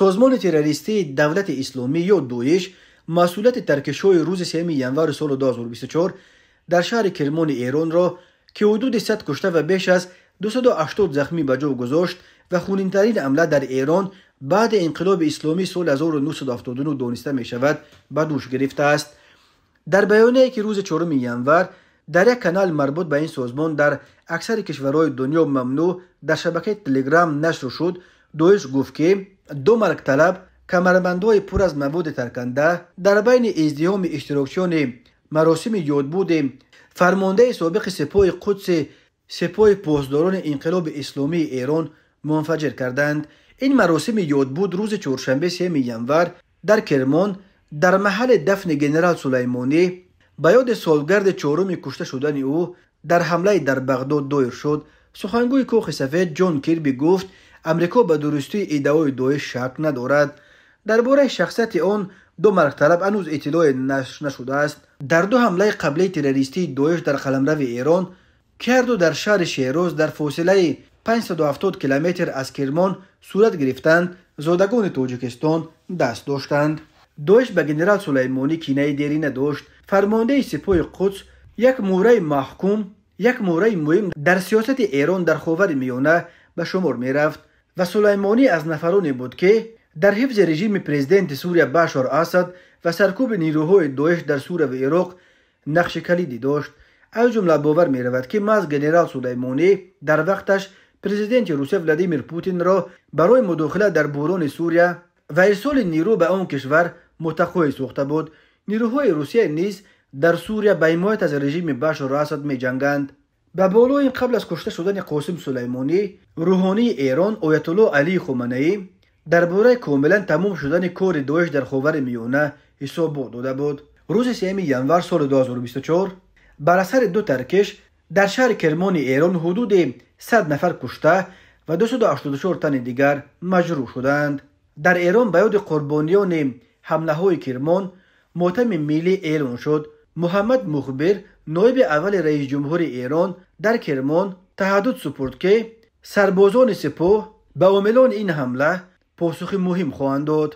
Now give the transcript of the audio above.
سازمان تروریستی دولت اسلامی یا دویش مسئولیت ترکش‌های روز 3 ژانویه سال 2024 در شهر کرمان ایران را که حدود 100 کشته و بیش از 280 زخمی به جا گذاشت و خونین‌ترین حمله در ایران بعد انقلاب اسلامی سال 1979 دانسته می شود به دوش گرفته است. در بیانیه‌ای که روز 4 ژانویه در یک کانال مربوط به این سازمان در اکثر کشورهای دنیا ممنوع در شبکه تلگرام نشر شد، دویش گفت که دو مرگ طلب کمربندهای پر از مواد ترکنده در بین ازدحام اشتراکچیان مراسم یادبود فرمانده سابق سپاه قدس سپاه پاسداران انقلاب اسلامی ایران منفجر کردند. این مراسم یادبود روز چهارشنبه 3 ژانویه در کرمان در محل دفن جنرال سلیمانی به یاد سالگرد 4 کشته شدن او در حمله در بغداد دایر شد. سخنگوی کاخ سفید جان کیربی گفت امریکا به درستی ادعای داعش شک ندارد. درباره شخصیت آن دو مرگ طلب هنوز اطلاع نشر نشده است. در دو حمله قبلی تروریستی داعش در قلمرو ایران کرد و در شهر شیراز در فاصله 570 کیلومتر از کرمان صورت گرفتند، زادگان تاجیکستان دست داشتند. داعش به جنرال سلیمانی کینه دیری نداشت. فرمانده سپاه قدس یک مهره مهم در سیاست ایران در خاورمیانه به شمار می رفت و سلیمانی از نفرانی بود که در حفظ رژیم پرزیدنت سوریه بشار اسد و سرکوب نیروهای داعش در سوریه و عراق نقش کلیدی داشت. از جمله باور می رود که محض جنرال سلیمانی در وقتش پرزیدنت روسیه ولادیمیر پوتین را برای مداخله در بحران سوریه و ارسال نیرو به آن کشور متقاعد ساخته بود. نیروهای روسیه نیز در سوریه به حمایت از رژیم بشار اسد می جنگند. به بالای قبل از کشته شدن قاسم سلیمانی، روحانی ایران آیت الله علی خامنه‌ای درباره کاملا تمام شدن کار داعش در خاورمیانه حساب داده بود. روز 3 ژانویه سال 2024 بر اثر دو ترکش در شهر کرمان ایران حدود 100 نفر کشته و 284 تن دیگر مجروح شدند. در ایران به یاد قربانیان حمله های کرمان ماتم ملی اعلان شد. محمد مخبر نایب اول رئیس جمهور ایران در کرمان تهدید سپرد که سربازان سپاه به عاملان این حمله پاسخ مهم خواهند داد.